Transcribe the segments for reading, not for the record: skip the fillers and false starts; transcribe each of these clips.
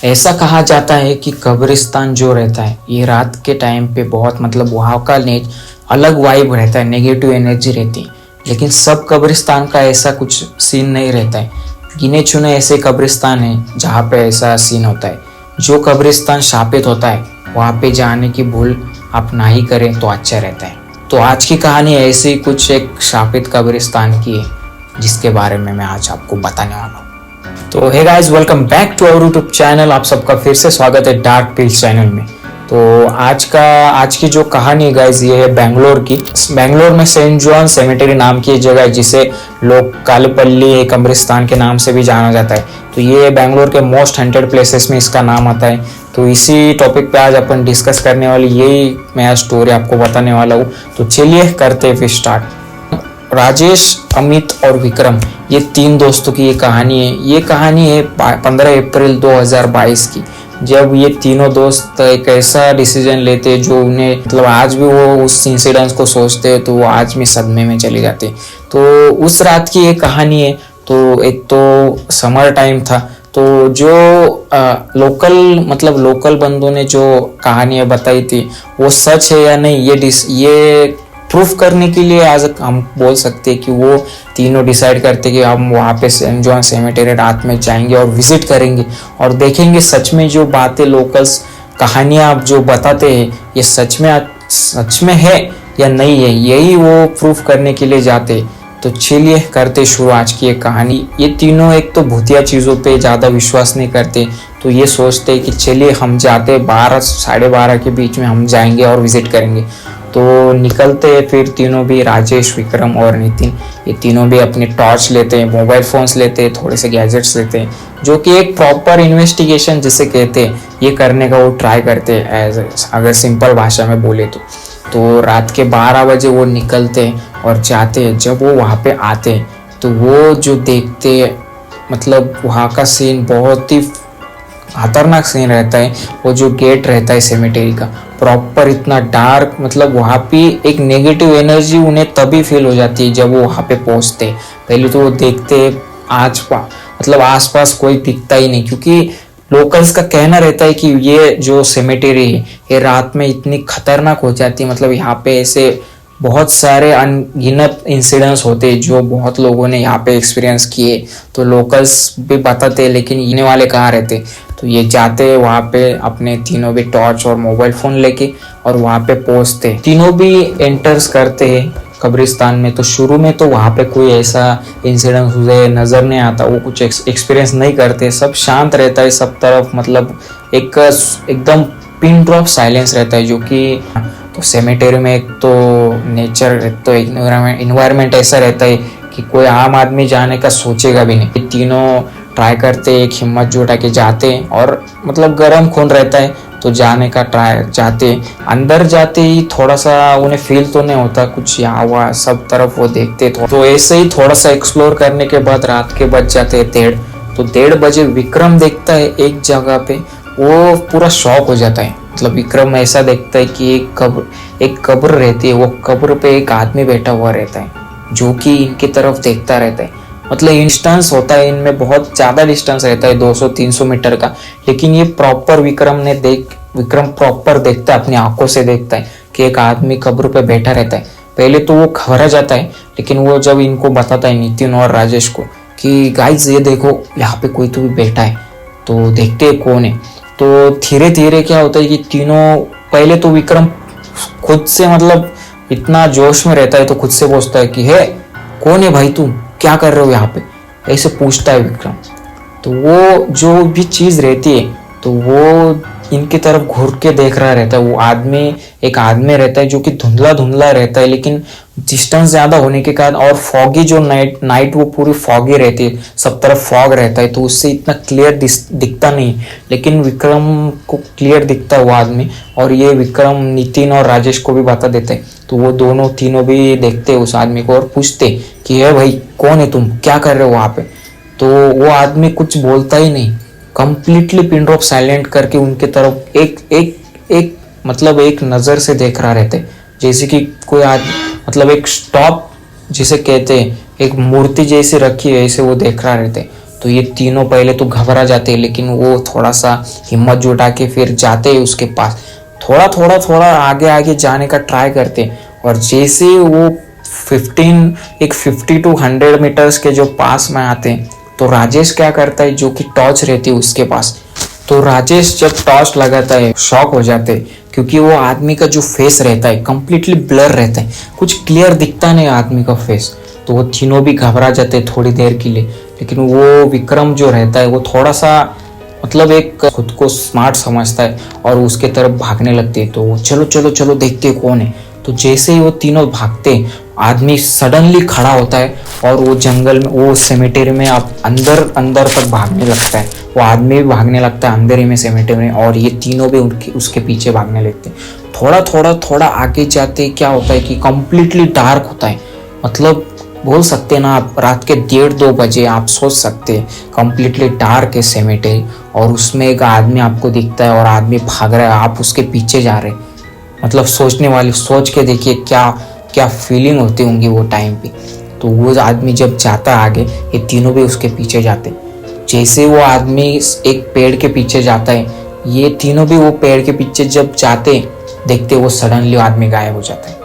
ऐसा कहा जाता है कि कब्रिस्तान जो रहता है ये रात के टाइम पे बहुत वहाँ का अलग वाइब रहता है, नेगेटिव एनर्जी रहती है। लेकिन सब कब्रिस्तान का ऐसा कुछ सीन नहीं रहता है। गिने चुने ऐसे कब्रिस्तान हैं जहाँ पे ऐसा सीन होता है। जो कब्रिस्तान शापित होता है वहाँ पे जाने की भूल आप ना ही करें तो अच्छा रहता है। तो आज की कहानी ऐसे ही कुछ एक शापित कब्रिस्तान की है जिसके बारे में मैं आज आपको बताने वाला हूँ। तो hey guys, welcome back to our YouTube channel. आप सबका फिर से स्वागत है डार्क पील्स चैनल में। तो आज की जो कहानी है गाइस, ये है बेंगलोर की। बेंगलोर में सेंट जॉन सेमेटरी नाम की जगह है जिसे लोग कालीपल्ली कब्रिस्तान के नाम से भी जाना जाता है। तो ये बेंगलोर के मोस्ट हॉन्टेड प्लेसेस में इसका नाम आता है। तो इसी टॉपिक पे आज अपन डिस्कस करने वाले, यही मैं स्टोरी आपको बताने वाला हूँ। तो चलिए करते हैं फिर स्टार्ट। राजेश, अमित और विक्रम, ये तीन दोस्तों की ये कहानी है। ये कहानी है 15 अप्रैल 2022 की, जब ये तीनों दोस्त एक ऐसा डिसीजन लेते जो उन्हें आज भी वो उस इंसिडेंस को सोचते हैं तो वो आज भी सदमे में चले जाते। तो उस रात की ये कहानी है। तो एक तो समर टाइम था, तो जो लोकल बंदों ने जो कहानियाँ बताई थी वो सच है या नहीं, ये प्रूफ करने के लिए आज हम बोल सकते हैं कि वो तीनों डिसाइड करते कि हम वहाँ पे सेंट जॉन सेमेटरी रात में जाएंगे और विजिट करेंगे और देखेंगे सच में जो बातें लोकल्स कहानियाँ आप जो बताते हैं ये सच में है या नहीं है। यही वो प्रूफ करने के लिए जाते। तो चलिए करते शुरू आज की ये कहानी। ये तीनों एक तो भूतिया चीज़ों पे ज़्यादा विश्वास नहीं करते, तो ये सोचते कि चलिए हम जाते 12 साढ़े 12 के बीच में हम जाएंगे और विजिट करेंगे। तो निकलते हैं फिर तीनों भी, राजेश, विक्रम और नितिन। ये तीनों भी अपने टॉर्च लेते हैं, मोबाइल फोन्स लेते हैं, थोड़े से गैजेट्स लेते हैं, जो कि एक प्रॉपर इन्वेस्टिगेशन जिसे कहते हैं ये करने का वो ट्राई करते हैं, अगर सिंपल भाषा में बोले तो रात के 12 बजे वो निकलते हैं और जाते हैं। जब वो वहाँ पे आते हैं तो वो जो देखते हैं वहाँ का सीन बहुत ही खतरनाक सीन रहता है। वो जो गेट रहता है सेमेटरी का, प्रॉपर इतना डार्क, वहाँ पे एक नेगेटिव एनर्जी उन्हें तभी फील हो जाती है जब वो वहाँ पे पहुँचते। पहले तो वो देखते आसपास कोई दिखता ही नहीं, क्योंकि लोकल्स का कहना रहता है कि ये जो सेमेटरी है ये रात में इतनी खतरनाक हो जाती है। यहाँ पे ऐसे बहुत सारे अनगिनत इंसिडेंट्स होते हैं जो बहुत लोगों ने यहाँ पे एक्सपीरियंस किए। तो लोकल्स भी बताते हैं, लेकिन इन्हें वाले कहाँ रहते। तो ये जाते वहाँ पे अपने तीनों भी टॉर्च और मोबाइल फोन लेके और वहाँ पे पहुँचते। तीनों भी एंटर्स करते हैं कब्रिस्तान में। तो शुरू में तो वहाँ पे कोई ऐसा इंसिडेंट मुझे नज़र नहीं आता, वो कुछ एक्सपीरियंस नहीं करते। सब शांत रहता है, सब तरफ एकदम पिन ड्रॉप साइलेंस रहता है। जो कि तो सेमेटरी में एक तो नेचर, एक तो इन्वायरमेंट ऐसा रहता है कि कोई आम आदमी जाने का सोचेगा भी नहीं। तीनों ट्राई करते, एक हिम्मत जुटा के जाते और गर्म खून रहता है तो जाने का ट्राई जाते। अंदर जाते ही थोड़ा सा उन्हें फील तो नहीं होता कुछ यहाँ हुआ, सब तरफ वो देखते। तो ऐसे ही थोड़ा सा एक्सप्लोर करने के बाद रात के बज जाते 1:30। तो 1:30 बजे विक्रम देखता है एक जगह पे, वो पूरा शॉक हो जाता है। विक्रम ऐसा देखता है कि एक कब्र रहती है, वो कब्र पे एक आदमी बैठा हुआ रहता है जो कि इनकी तरफ देखता रहता है। डिस्टेंस होता है इनमें, बहुत ज़्यादा डिस्टेंस रहता है 200-300 मीटर का, लेकिन ये प्रॉपर विक्रम प्रॉपर देखता है, अपनी आंखों से देखता है कि एक आदमी कब्र पे बैठा रहता है। पहले तो वो घबरा जाता है, लेकिन वो जब इनको बताता है नितिन और राजेश को कि गाइस ये देखो यहाँ पे कोई तो भी बैठा है, तो देखते हैं कौन है। तो धीरे धीरे क्या होता है कि तीनों, पहले तो विक्रम खुद से इतना जोश में रहता है तो खुद से पूछता है कि है कौन है भाई, तुम क्या कर रहे हो यहाँ पे, ऐसे पूछता है विक्रम। तो वो जो भी चीज़ रहती है तो वो इनकी तरफ घूर के देख रहा रहता है। वो एक आदमी रहता है जो कि धुंधला रहता है, लेकिन डिस्टेंस ज़्यादा होने के कारण और फॉगी जो नाइट वो पूरी फॉगी रहती है, सब तरफ फॉग रहता है, तो उससे इतना क्लियर दिखता नहीं। लेकिन विक्रम को क्लियर दिखता है वो आदमी, और ये विक्रम नितिन और राजेश को भी बता देते हैं। तो वो तीनों भी देखते उस आदमी को और पूछते कि है भाई कौन है, तुम क्या कर रहे हो वहाँ पे। तो वो आदमी कुछ बोलता ही नहीं, कंप्लीटली पिन ड्रॉप साइलेंट करके उनके तरफ एक नज़र से देख रहा रहते, जैसे कि कोई एक स्टॉप जिसे कहते हैं, एक मूर्ति जैसी रखी है ऐसे वो देख रहा रहते। तो ये तीनों पहले तो घबरा जाते हैं, लेकिन वो थोड़ा सा हिम्मत जुटा के फिर जाते हैं उसके पास, थोड़ा आगे आगे जाने का ट्राई करते हैं। और जैसे वो 50 to 100 मीटर्स के जो पास में आते हैं, तो राजेश क्या करता है, जो कि टॉर्च रहती है उसके पास, तो राजेश जब टॉर्च लगाता है शॉक हो जाते हैं, क्योंकि वो आदमी का जो फेस रहता है कंप्लीटली ब्लर रहता है, कुछ क्लियर दिखता नहीं आदमी का फेस। तो वो तीनों भी घबरा जाते हैं थोड़ी देर के लिए, लेकिन वो विक्रम जो रहता है वो थोड़ा सा मतलब एक खुद को स्मार्ट समझता है और उसके तरफ भागने लगते हैं। तो वो चलो देखते कौन है। तो जैसे ही वो तीनों भागते, आदमी सडनली खड़ा होता है और वो जंगल में, वो सेमेटेरी में आप अंदर तक भागने लगता है। वो आदमी भी भागने लगता है अंदर ही में सेमेटेरी में, और ये तीनों भी उसके पीछे भागने लगते हैं। थोड़ा आगे जाते क्या होता है कि कंप्लीटली डार्क होता है, मतलब बोल सकते हैं ना आप, रात के 1:30-2 बजे आप सोच सकते हैं कंप्लीटली डार्क है सेमेटेरी, और उसमें एक आदमी आपको दिखता है और आदमी भाग रहा है, आप उसके पीछे जा रहे हैं। मतलब सोच के देखिए क्या फीलिंग होती होंगी वो टाइम पे। तो वो आदमी जब जाता आगे, ये तीनों भी उसके पीछे जाते। जैसे वो आदमी एक पेड़ के पीछे जाता है, ये तीनों भी वो पेड़ के पीछे जब जाते देखते, वो सडनली आदमी गायब हो जाता है।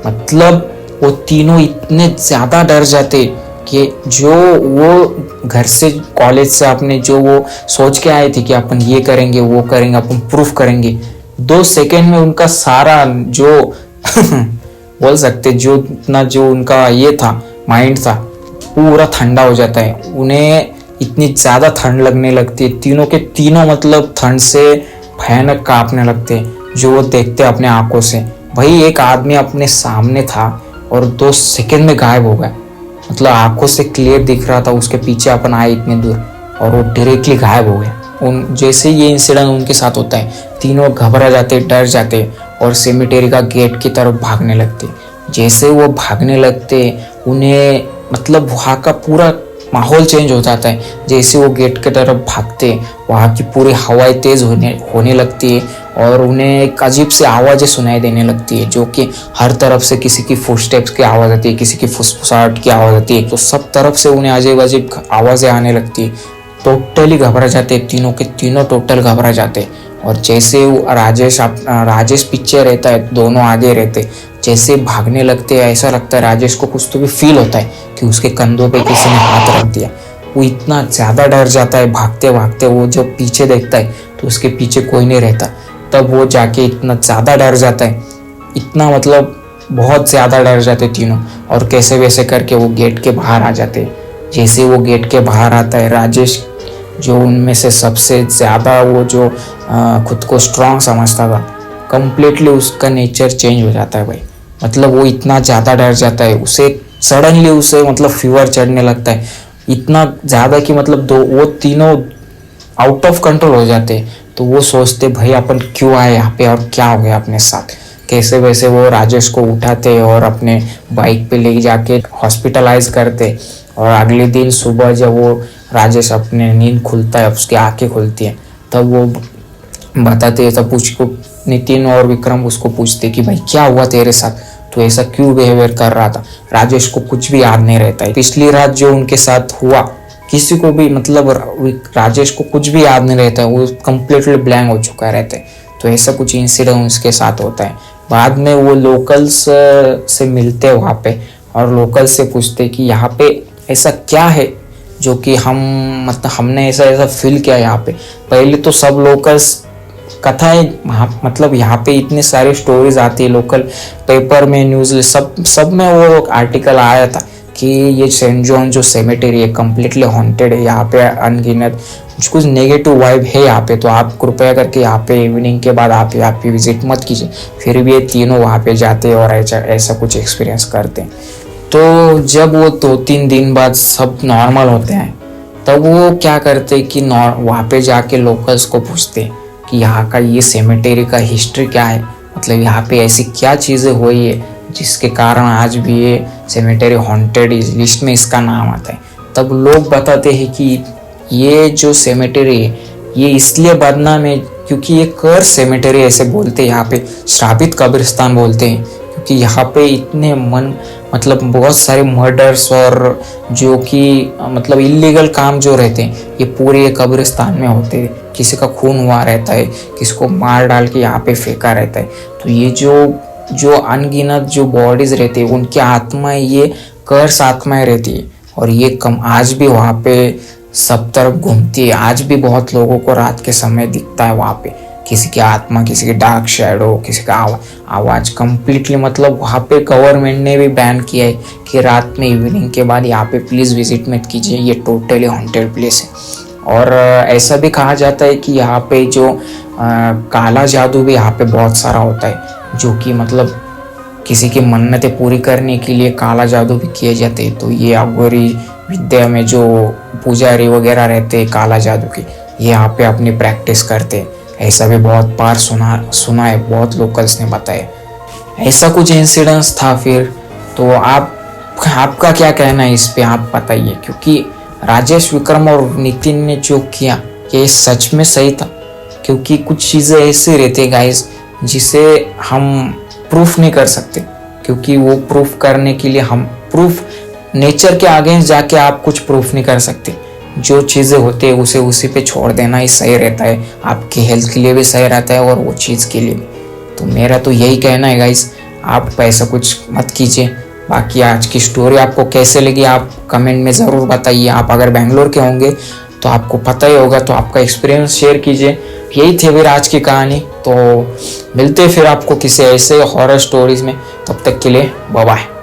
मतलब वो तीनों इतने ज्यादा डर जाते कि जो वो घर से, कॉलेज से आपने जो वो सोच के आए थे कि अपन ये करेंगे वो करेंगे, अपन प्रूफ करेंगे, 2 सेकेंड में उनका सारा जो बोल सकते जो इतना जो उनका ये था माइंड था, पूरा ठंडा हो जाता है। उन्हें इतनी ज्यादा ठंड लगने लगती है, तीनों के तीनों मतलब ठंड से भयानक कांपने लगते, जो वो देखते अपने आंखों से। भाई एक आदमी अपने सामने था और 2 सेकेंड में गायब हो गया, मतलब आंखों से क्लियर दिख रहा था, उसके पीछे अपन आए इतने दूर और वो डायरेक्टली गायब हो गया। जैसे ये इंसिडेंट उनके साथ होता है, तीनों घबरा जाते, डर जाते और सेमेटेरी का गेट की तरफ भागने लगते। जैसे वो भागने लगते, उन्हें मतलब वहाँ का पूरा माहौल चेंज हो जाता है। जैसे वो गेट की तरफ भागते, वहाँ की पूरी हवाएं तेज होने लगती है और उन्हें एक अजीब सी आवाज़ें सुनाई देने लगती है, जो कि हर तरफ से किसी की फुटस्टेप्स की आवाज़ आती है, किसी की फुसफुसाहट की आवाज़ आती है। तो सब तरफ से उन्हें अजीब आवाज़ें आने लगती है। टोटली घबरा जाते, तीनों के तीनों टोटल घबरा जाते। और जैसे राजेश पीछे रहता है, दोनों आगे रहते, जैसे भागने लगते हैं, ऐसा लगता है राजेश को कुछ तो भी फील होता है कि उसके कंधों पे किसी ने हाथ रख दिया। वो इतना ज़्यादा डर जाता है, भागते भागते वो जब पीछे देखता है तो उसके पीछे कोई नहीं रहता। तब वो जाके इतना ज़्यादा डर जाता है, इतना मतलब बहुत ज़्यादा डर जाते तीनों, और कैसे वैसे करके वो गेट के बाहर आ जाते। जैसे वो गेट के बाहर आता है, राजेश जो उनमें से सबसे ज़्यादा वो जो खुद को स्ट्रांग समझता था, कंप्लीटली उसका नेचर चेंज हो जाता है भाई। मतलब वो इतना ज़्यादा डर जाता है, उसे सडनली मतलब फीवर चढ़ने लगता है, इतना ज़्यादा कि मतलब वो तीनों आउट ऑफ कंट्रोल हो जाते। तो वो सोचते भाई अपन क्यों आए यहाँ पे और क्या हो गया अपने साथ। कैसे वैसे वो राजेश को उठाते और अपने बाइक पे ले जाके हॉस्पिटलाइज करते। और अगले दिन सुबह जब वो राजेश अपने नींद खुलता है, उसकी आंखें खुलती हैं, तब वो बताते, तब उसको नितिन और विक्रम उसको पूछते कि भाई क्या हुआ तेरे साथ, तो ऐसा क्यों बिहेवियर कर रहा था। राजेश को कुछ भी याद नहीं रहता है, पिछली रात जो उनके साथ हुआ किसी को भी, मतलब राजेश को कुछ भी याद नहीं रहता है, वो कंप्लीटली ब्लैंक हो चुका रहता है। तो ऐसा कुछ इंसिडेंट उसके साथ होता है। बाद में वो लोकल्स से मिलते हैं वहाँ पे, और लोकल से पूछते कि यहाँ पे ऐसा क्या है जो कि हमने ऐसा फील किया यहाँ पे। पहले तो सब लोकल्स कथाएं, मतलब यहाँ पे इतने सारे स्टोरीज आती है, लोकल पेपर में, न्यूज़ सब में वो आर्टिकल आया था कि ये सेंट जॉन जो सेमेटेरी है कंप्लीटली हॉन्टेड है, यहाँ पे अनगिनत कुछ नेगेटिव वाइब है यहाँ पे। तो आप कृपया करके यहाँ पे इवनिंग के बाद आप यहाँ पे विजिट मत कीजिए। फिर भी ये तीनों वहाँ पे जाते हैं और ऐसा कुछ एक्सपीरियंस करते हैं। तो जब वो 2-3 दिन बाद सब नॉर्मल होते हैं, तब वो क्या करते कि वहाँ पे जाके लोकल्स को पूछते कि यहाँ का ये सेमेटेरी का हिस्ट्री क्या है, मतलब यहाँ पे ऐसी क्या चीज़ें हुई है जिसके कारण आज भी ये सेमेटेरी हॉन्टेड लिस्ट में इसका नाम आता है। तब लोग बताते हैं कि ये जो सेमेटेरी है ये इसलिए बदनाम है क्योंकि ये कर्स सेमेटेरी ऐसे बोलते हैं, यहाँ पे श्रापित कब्रिस्तान बोलते हैं, क्योंकि यहाँ पे इतने मतलब बहुत सारे मर्डर्स और जो कि मतलब इलीगल काम जो रहते हैं ये पूरे कब्रिस्तान में होते हैं। किसी का खून हुआ रहता है, किसी को मार डाल के यहाँ पे फेंका रहता है। तो ये जो अनगिनत जो बॉडीज रहती है उनकी आत्माएं, ये कर्स आत्माएं रहती है और ये कम आज भी वहाँ पे सब तरफ घूमती है। आज भी बहुत लोगों को रात के समय दिखता है वहाँ पे किसी की आत्मा, किसी की डार्क शैडो, किसी का आवाज़ कंप्लीटली। मतलब वहाँ पे गवर्नमेंट ने भी बैन किया है कि रात में इवनिंग के बाद यहाँ पे प्लीज़ विजिट मत कीजिए, ये टोटली हॉन्टेड प्लेस है। और ऐसा भी कहा जाता है कि यहाँ पे जो काला जादू भी यहाँ पे बहुत सारा होता है, जो कि मतलब किसी की मन्नतें पूरी करने के लिए काला जादू भी किए जाते हैं। तो ये अघोरी विद्या में जो पुजारी वगैरह रहते हैं काला जादू के, ये यहाँ पे अपनी प्रैक्टिस करते हैं। ऐसा भी बहुत बार सुना है, बहुत लोकल्स ने बताया। ऐसा कुछ इंसिडेंस था। फिर तो आपका क्या कहना है इस पे, आप बताइए। क्योंकि राजेश विक्रम और नितिन ने जो किया ये सच में सही था, क्योंकि कुछ चीज़ें ऐसी रहती है गाइस जिसे हम प्रूफ नहीं कर सकते, क्योंकि वो प्रूफ करने के लिए हम नेचर के अगेंस्ट जाके आप कुछ प्रूफ नहीं कर सकते। जो चीज़ें होती है उसे उसी पे छोड़ देना ही सही रहता है, आपकी हेल्थ के लिए भी सही रहता है और वो चीज़ के लिए भी। तो मेरा तो यही कहना है गाइस, आप ऐसा कुछ मत कीजिए। बाकी आज की स्टोरी आपको कैसे लगी आप कमेंट में ज़रूर बताइए। आप अगर बेंगलोर के होंगे तो आपको पता ही होगा, तो आपका एक्सपीरियंस शेयर कीजिए। यही थी फिर आज की कहानी। तो मिलते फिर आपको किसी ऐसे हॉरर स्टोरीज में, तब तक के लिए बाय बाय।